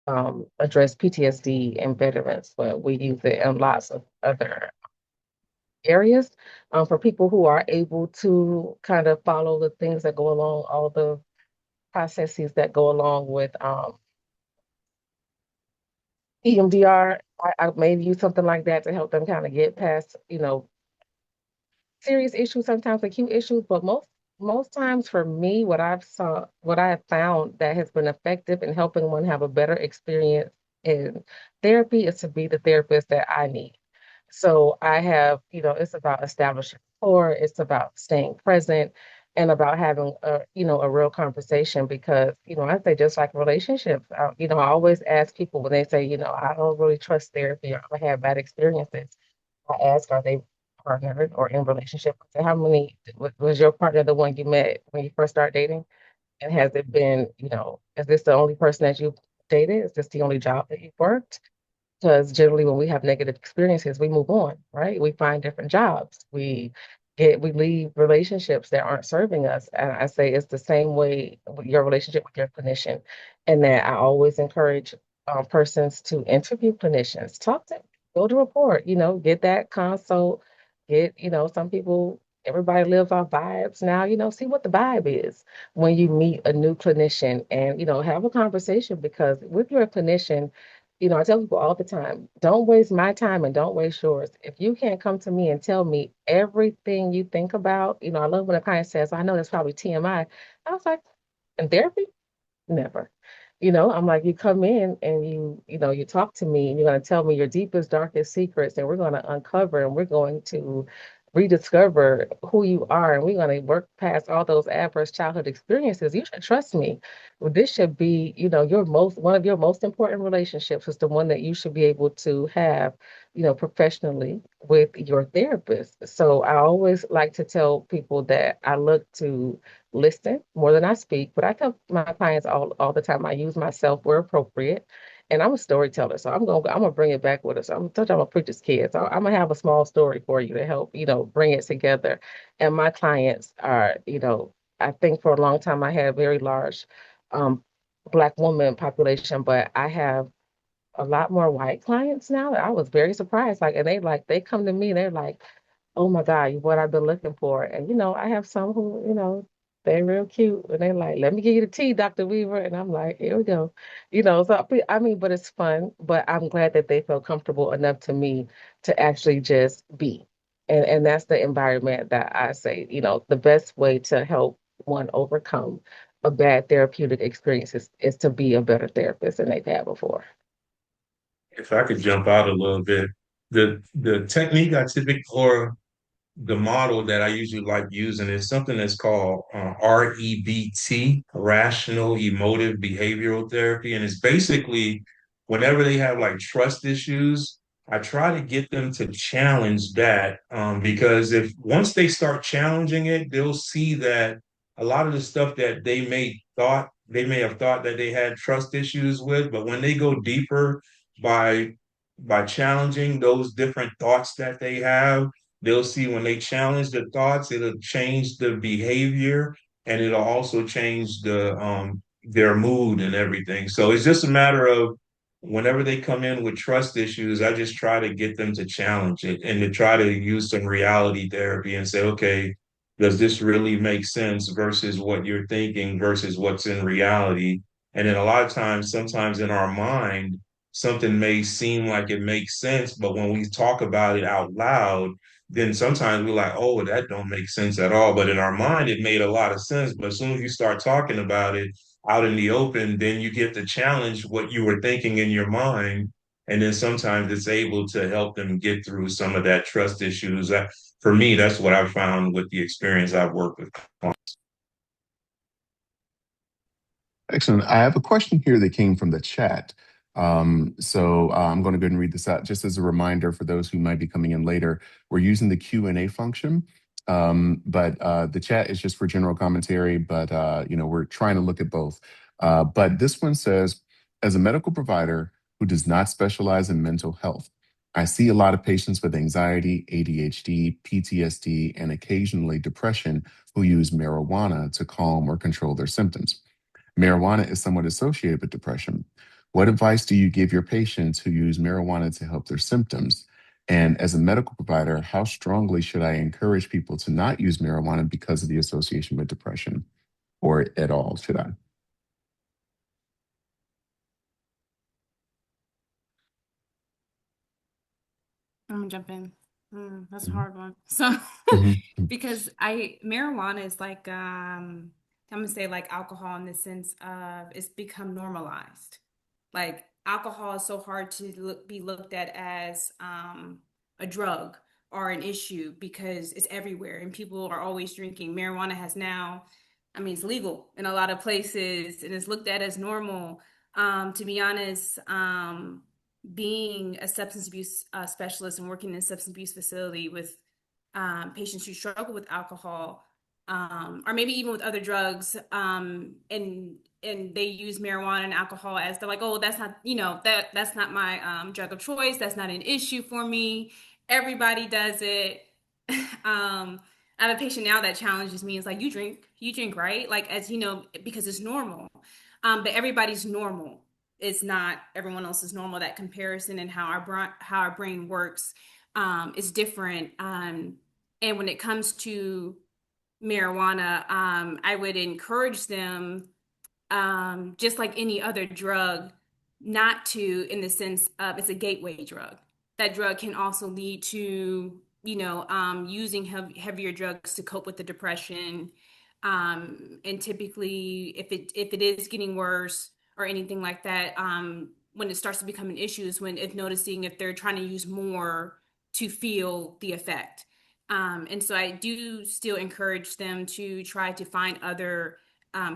address PTSD in veterans, but we use it in lots of other areas for people who are able to kind of follow the things that go along, all the processes that go along with EMDR. I may use something like that to help them kind of get past, serious issues, sometimes acute issues, but most times for me, what I have found that has been effective in helping one have a better experience in therapy is to be the therapist that I need. So I have, it's about establishing rapport, it's about staying present and about having a real conversation because, I say just like relationships, I always ask people when they say, I don't really trust therapy or I have bad experiences. I ask, are they partnered or in relationship? I say, how many was your partner the one you met when you first started dating? And has it been, is this the only person that you've dated? Is this the only job that you've worked? Because generally when we have negative experiences, we move on, right? We find different jobs. We leave relationships that aren't serving us. And I say it's the same way with your relationship with your clinician. And that I always encourage persons to interview clinicians, talk to, build a rapport, get that consult, some people, everybody lives off vibes now, see what the vibe is when you meet a new clinician and, have a conversation because with your clinician, I tell people all the time, don't waste my time and don't waste yours. If you can't come to me and tell me everything you think about, I love when a client says, I know that's probably TMI. I was like, in therapy? Never. I'm like, you come in and you talk to me and you're going to tell me your deepest, darkest secrets, and we're going to uncover and we're going to rediscover who you are, and we're going to work past all those adverse childhood experiences. You should trust me. Well, this should be, one of your most important relationships is the one that you should be able to have, professionally with your therapist. So I always like to tell people that I look to listen more than I speak, but I tell my clients all the time I use myself where appropriate. And I'm a storyteller, so I'm gonna bring it back with us. I'm a preacher's kid, so I'm gonna have a small story for you to help, bring it together. And my clients are, I think for a long time I had a very large um, Black woman population, but I have a lot more white clients now. I was very surprised. Like, and they come to me, they're like, oh my God, what I've been looking for. And I have some who, they're real cute and they're like, let me give you the tea, Dr. Weaver. And I'm like, here we go. So I mean, but it's fun. But I'm glad that they feel comfortable enough to me to actually just be. And that's the environment that I say, the best way to help one overcome a bad therapeutic experience is to be a better therapist than they've had before. If I could jump out a little bit, the technique I typically or the model that I usually like using is something that's called REBT, Rational Emotive Behavioral Therapy. And it's basically whenever they have like trust issues, I try to get them to challenge that because if once they start challenging it, they'll see that a lot of the stuff that they may have thought that they had trust issues with, but when they go deeper by challenging those different thoughts that they have, they'll see when they challenge the thoughts, it'll change the behavior and it'll also change their mood and everything. So it's just a matter of whenever they come in with trust issues, I just try to get them to challenge it and to try to use some reality therapy and say, okay, does this really make sense versus what you're thinking versus what's in reality? And then a lot of times, sometimes in our mind, something may seem like it makes sense, but when we talk about it out loud, then sometimes we're like, oh, that don't make sense at all. But in our mind, it made a lot of sense. But as soon as you start talking about it out in the open, then you get to challenge what you were thinking in your mind. And then sometimes it's able to help them get through some of that trust issues. For me, that's what I've found with the experience I've worked with. Excellent. I have a question here that came from the chat. I'm going to go ahead and read this out just as a reminder for those who might be coming in later. We're using the Q&A function, but the chat is just for general commentary, but we're trying to look at both. But this one says, as a medical provider who does not specialize in mental health, I see a lot of patients with anxiety, ADHD, PTSD, and occasionally depression who use marijuana to calm or control their symptoms. Marijuana is somewhat associated with depression. What advice do you give your patients who use marijuana to help their symptoms? And as a medical provider, how strongly should I encourage people to not use marijuana because of the association with depression, or at all, should I? I'm gonna jump in. That's a Mhm, hard one. So, mhm, because marijuana is like I'm gonna say like alcohol in the sense of it's become normalized. Like alcohol is so hard to be looked at as a drug or an issue because it's everywhere and people are always drinking. Marijuana has now, I mean, it's legal in a lot of places and it's looked at as normal. To be honest, being a substance abuse specialist and working in a substance abuse facility with patients who struggle with alcohol, or maybe even with other drugs, and they use marijuana and alcohol as they're like, oh, that's not, that's not my drug of choice. That's not an issue for me. Everybody does it. I have a patient now that challenges me. It's like, you drink, right? Like, as you know, because it's normal. But everybody's normal. It's not everyone else's normal. That comparison and how our brain works is different. And when it comes to marijuana, I would encourage them, just like any other drug, not to, in the sense of it's a gateway drug. That drug can also lead to, using heavier drugs to cope with the depression. And typically, if it is getting worse or anything like that, when it starts to become an issue is when if noticing if they're trying to use more to feel the effect. And so I do still encourage them to try to find other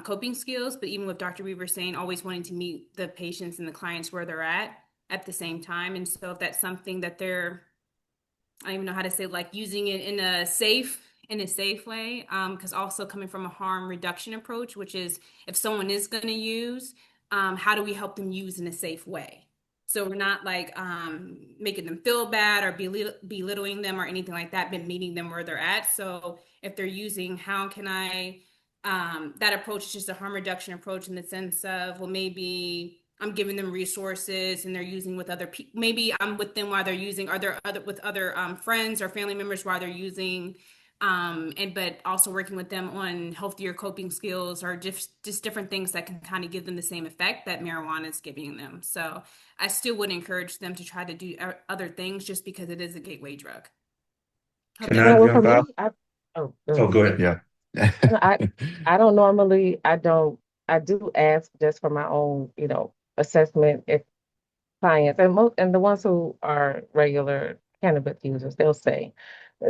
coping skills, but even with Dr. Weaver saying always wanting to meet the patients and the clients where they're at the same time. And so if that's something that they're, I don't even know how to say, like using it in a safe way, because also coming from a harm reduction approach, which is if someone is going to use, how do we help them use in a safe way? So we're not like making them feel bad or belittling them or anything like that, but meeting them where they're at. So if they're using, how can I, that approach is just a harm reduction approach in the sense of, well, maybe I'm giving them resources and they're using with other people. Maybe I'm with them while they're using, are there other with other friends or family members while they're using, and but also working with them on healthier coping skills or just different things that can kind of give them the same effect that marijuana is giving them. So I still would encourage them to try to do other things just because it is a gateway drug. Hope Can that I makes Well, for jump out? me, oh, Oh, good. go ahead. yeah. No, I don't normally, I do ask just for my own, assessment if clients and the ones who are regular cannabis users, they'll say.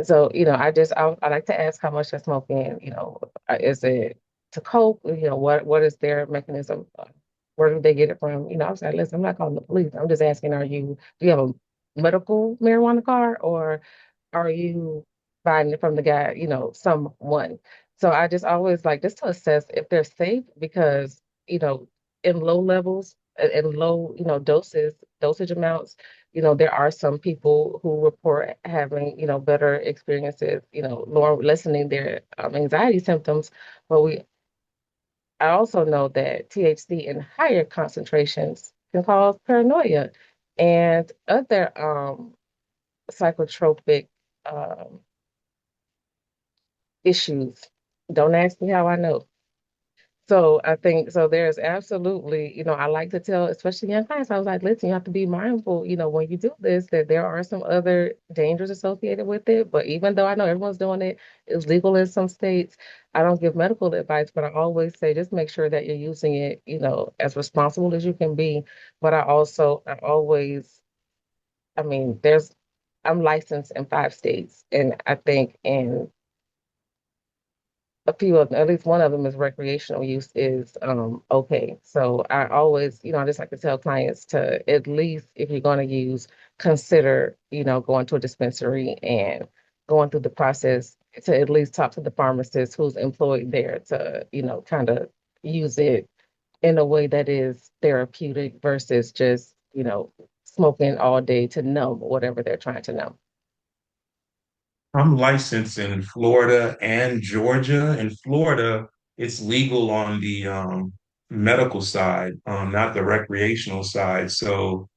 So, I like to ask how much they're smoking, is it to cope? What is their mechanism? Where do they get it from? I was like, listen, I'm not calling the police. I'm just asking, do you have a medical marijuana card or are you buying it from the guy, someone? So I just always like just to assess if they're safe because, in low levels, in low, dosage amounts, there are some people who report having, better experiences, lessening their anxiety symptoms. But I also know that THC in higher concentrations can cause paranoia and other psychotropic um, issues. Don't ask me how I know. So I think so. There's absolutely, I like to tell, especially young clients, I was like, listen, you have to be mindful, when you do this, that there are some other dangers associated with it. But even though I know everyone's doing it, it's legal in some states. I don't give medical advice, but I always say just make sure that you're using it, as responsible as you can be. But I always, I mean, I'm licensed in 5 states, and I think in a few of them, at least one of them is recreational use is okay. So I always, I just like to tell clients to at least if you're going to use, consider, going to a dispensary and going through the process to at least talk to the pharmacist who's employed there to, kind of use it in a way that is therapeutic versus just, smoking all day to numb whatever they're trying to numb. I'm licensed in Florida and Georgia. In Florida, it's legal on the medical side, not the recreational side. So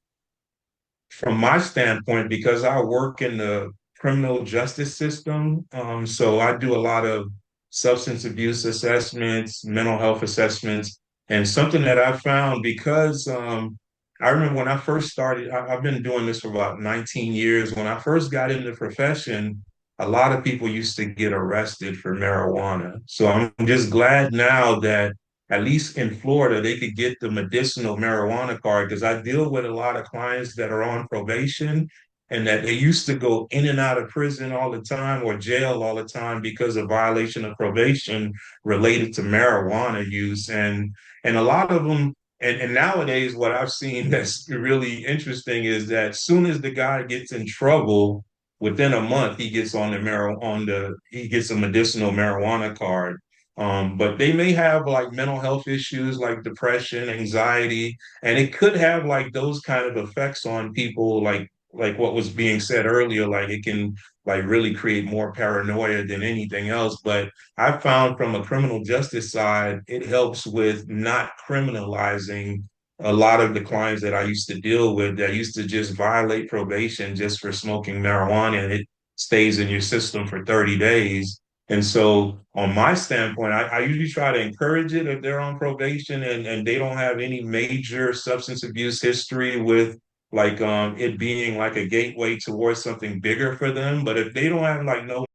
from my standpoint, because I work in the criminal justice system, so I do a lot of substance abuse assessments, mental health assessments, and something that I found because I remember when I first started, I've been doing this for about 19 years. When I first got in the profession, a lot of people used to get arrested for marijuana. So I'm just glad now that at least in Florida, they could get the medicinal marijuana card because I deal with a lot of clients that are on probation and that they used to go in and out of prison all the time or jail all the time because of violation of probation related to marijuana use. And a lot of them, and nowadays what I've seen that's really interesting is that as soon as the guy gets in trouble, within a month he gets on the he gets a medicinal marijuana card, but they may have like mental health issues like depression, anxiety, and it could have like those kind of effects on people, like what was being said earlier, like it can like really create more paranoia than anything else. But I found from a criminal justice side, it helps with not criminalizing a lot of the clients that I used to deal with that used to just violate probation just for smoking marijuana, and it stays in your system for 30 days. And so, on my standpoint, I usually try to encourage it if they're on probation and they don't have any major substance abuse history with like it being like a gateway towards something bigger for them. But if they don't have like no